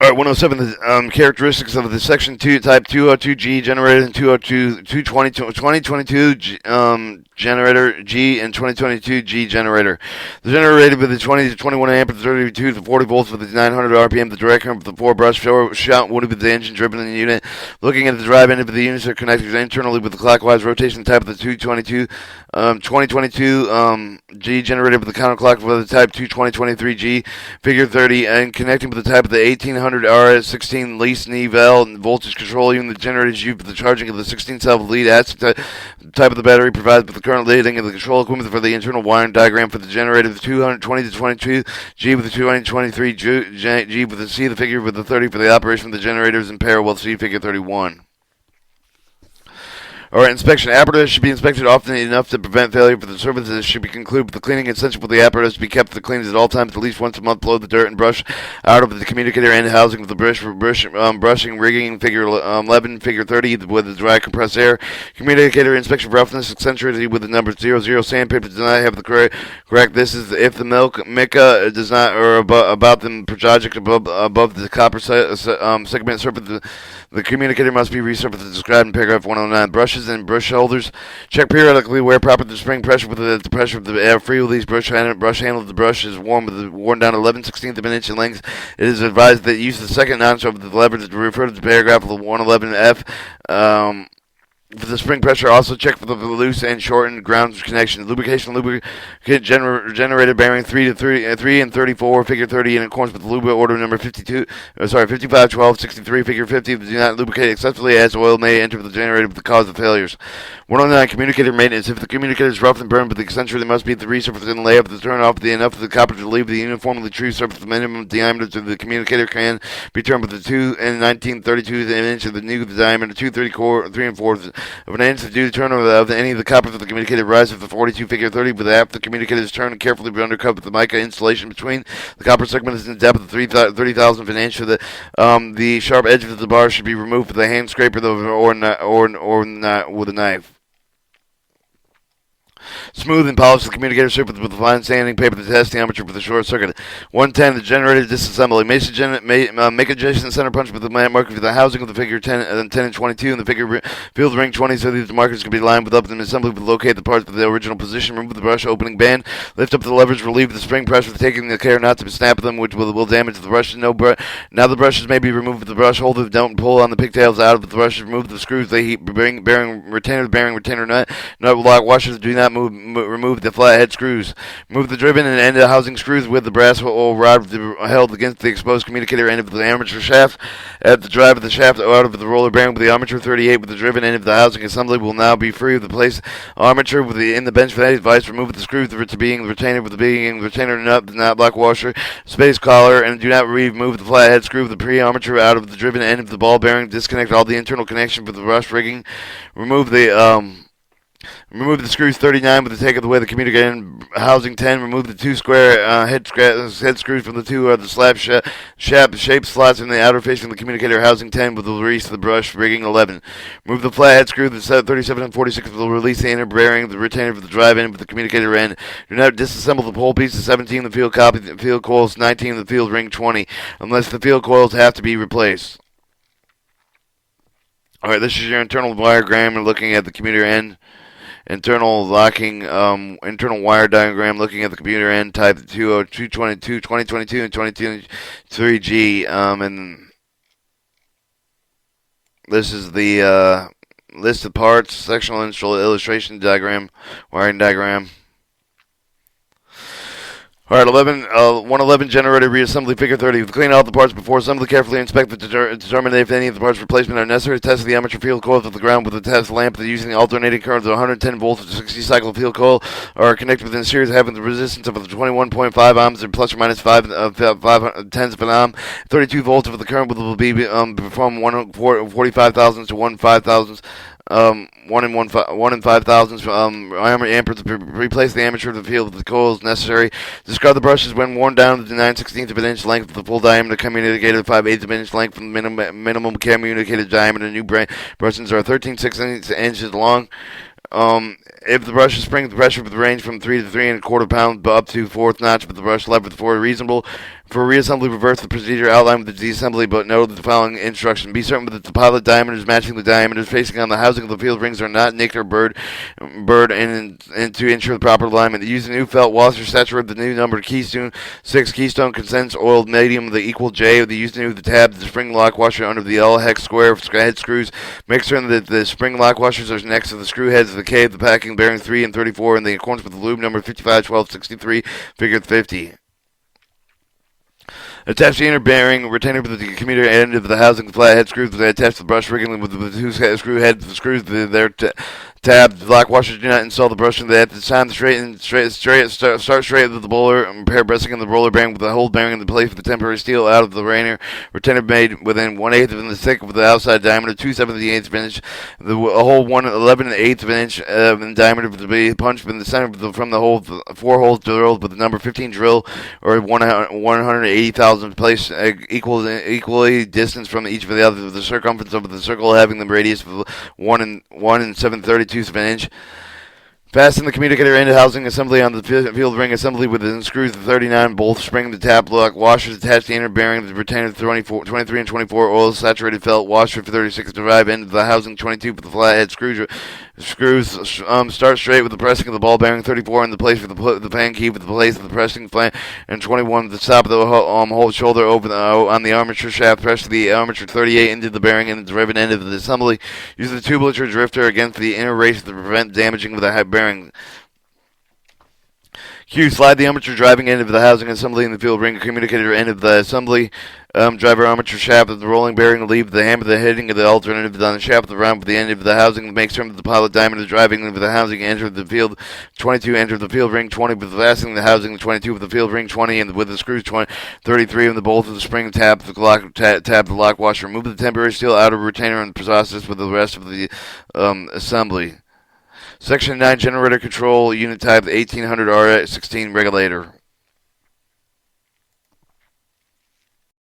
All right, 107. The characteristics of the Section 2 Type 202G generator and 2022 generator G and 2022 G generator. The generator rated with the 20 to 21 amp and 32 to 40 volts with the 900 RPM. The direct current with the 4-brush shot would with the engine driven in the unit. Looking at the drive end of the units are connected internally with the clockwise rotation type of the 2022 G generator with the counterclock with the Type 2 2023G figure 30 and connecting with the type of the 1800 RS16 lease knee valve and voltage control unit. The generator is used for the charging of the 16 cell lead acid type of the battery provides with the current leading of the control equipment for the internal wiring diagram for the generator. The 220 to 22 G with the 2023 G with the C the figure with the 30 for the operation of the generators in parallel with C figure 31. All right, inspection. Apparatus should be inspected often enough to prevent failure. For the services should be concluded with the cleaning. Essential for the apparatus to be kept clean at all times, at least once a month. Blow the dirt and brush out of the communicator end housing with the brushing rigging. Figure 11, figure 30 with the dry compressed air. Communicator inspection for roughness, eccentricity with the number 00. Sandpaper does not have the correct. This is if the mica does not or about the project above the copper segment surface. The communicator must be resurfaced as described in paragraph 109. Brushes and brush holders. Check periodically where proper the spring pressure with the pressure of the air free release brush handle of the brush is worn down 11/16 of an inch in length. It is advised that use of the second notch of the lever to refer to the paragraph of the 111F. For the spring pressure, also check for the loose and shortened ground connection. Lubricant generator bearing 3 and 34, figure 30, in accordance with the lubricant order number 55, 12, 63, figure 50. Do not lubricate excessively as oil may enter the generator with the cause of failures. 109. Communicator maintenance. If the communicator is rough and burned, but the eccentric, there must be the resurface and layout to turn off enough of the copper to leave the uniformly true surface. The minimum diameter to the communicator can be turned with the 2 and 1932 inch of the new diameter 2 3 and 4 of an inch. The due turnover of any of the copper for the communicator rise of the 42 figure 30 with half the communicator is turned and carefully be undercut with the mica insulation between the copper segment is in depth of 30,000 of an inch. So the sharp edge of the bar should be removed with a hand scraper or not with a knife. Smooth and polish the communicator surface with a fine sanding paper to test the armature for the short circuit. 110. The generator disassembly. Make adjacent center punch with the marker for the housing of the figure 10 and 22 and the figure field ring 20 so that the markers can be lined with up and assembly to locate the parts of the original position. Remove the brush opening band. Lift up the levers. Relieve the spring pressure, taking the care not to snap them, which will damage the brush. Now the brushes may be removed with the brush holder. Don't pull on the pigtails out of the brushes. Remove the screws. They heat bearing retainer nut lock washers. Do not remove the flathead screws. Remove the driven and end housing screws with the brass rod held against the exposed communicator end of the armature shaft. At the drive of the shaft out of the roller bearing with the armature 38 with the driven end of the housing assembly will now be free of the place armature in the bench for that device. Remove the screws to being the retainer with the being retainer nut, the nut block washer, space collar, and do not remove the flathead screw of the pre-armature out of the driven end of the ball bearing. Disconnect all the internal connection for the brush rigging. Remove the screws 39 with the take away the communicator housing 10. Remove the 2 square head screws from the 2 the slab shaped slots in the outer facing the communicator housing 10 with the release of the brush rigging 11. Remove the flathead screw the 37 and 46 will release the inner bearing the retainer for the drive end with the communicator end. Do not disassemble the pole pieces 17 the field coils 19 the field ring 20 unless the field coils have to be replaced. Alright, this is your internal diagram. We're looking at the commuter end. Internal locking, internal wire diagram looking at the computer end type 2022, 2022, and 2023G. And this is the list of parts, sectional illustration diagram, wiring diagram. Alright, 111 generator reassembly figure 30. Clean out the parts before assembly. Carefully inspect to determine if any of the parts replacement are necessary. Test the armature field coils at the ground with a test lamp using alternating current of 110 volts to 60 cycle field coil are connected within series having the resistance of 21.5 ohms or plus or minus 5 tenths of an ohm. 32 volts of the current will be from 45,000 to 1,500. 1 in 5,000 amperes to replace the armature of the field with the coils necessary. Discard the brushes when worn down to the 9/16 of an inch length with the full diameter communicator 5/8 of an inch length from the minimum communicated diameter. New brushes are 13.6 inches long. If the brush is spring, the pressure with the range from 3 to 3 1/4 pounds up to 4th notch with the brush lever for reasonable. For reassembly, reverse the procedure outlined with the disassembly, but note the following instruction. Be certain that the pilot diameters matching the diameters facing on the housing of the field rings are not nicked or burred and to ensure the proper alignment. Use a new felt washer, saturate the new numbered keystone, 6 keystone consents, oiled medium, the equal J, use the new tab, the spring lock washer under the L hex square head screws. Make certain that the spring lock washers are next to the screw heads of the K of the packing bearing 3 and 34 in the accordance with the lube number 551263, figure 50. Attach the inner bearing retainer with the commuter end of the housing flathead screws. Attach the brush rigging with the 2 screw heads. The screws tab. The lock washers do not install the brush in at the time. Start straight with the bowler and pair breasting in the roller bearing with the whole bearing in the place with the temporary steel out of the retainer made within 1/8 of the thick of the outside diameter, 2/78 of an inch. The hole 11/8 of an inch in diameter to be punched in the center from the hole. 4 holes drilled with the number 15 drill or 180,000 place equally distance from each of the other. The circumference of the circle having the radius of 1 and 7/32 of an inch. Fasten the communicator end housing assembly on the field ring assembly with the screws the 39 bolt spring the tap lock washers. Attach the inner bearing the retainer 23 and 24 oil saturated felt washer for 36 drive end of the housing 22 with the flathead screws. Start straight with the pressing of the ball bearing 34 in the place for the fan key with the place of the pressing flange and 21 at the top of the whole shoulder over on the armature shaft. Press the armature 38 into the bearing and the driven end of the assembly. Use the tubulature drifter against the inner race to prevent damaging with the bearing. Q. Slide the armature driving end of the housing assembly in the field ring communicator end of the assembly driver armature shaft of the rolling bearing. Leave the hammer the heading of the alternative on the shaft of the round for the end of the housing. Make certain that the pilot diameter driving of the housing enter the field 22 enter the field ring 20 with fastening the housing 22 with the field ring 20 and with the screws 33 and the bolt of the spring tab the lock washer. Remove the temporary steel outer retainer and process with the rest of the assembly. Section 9 generator control unit type 1800 R16 regulator.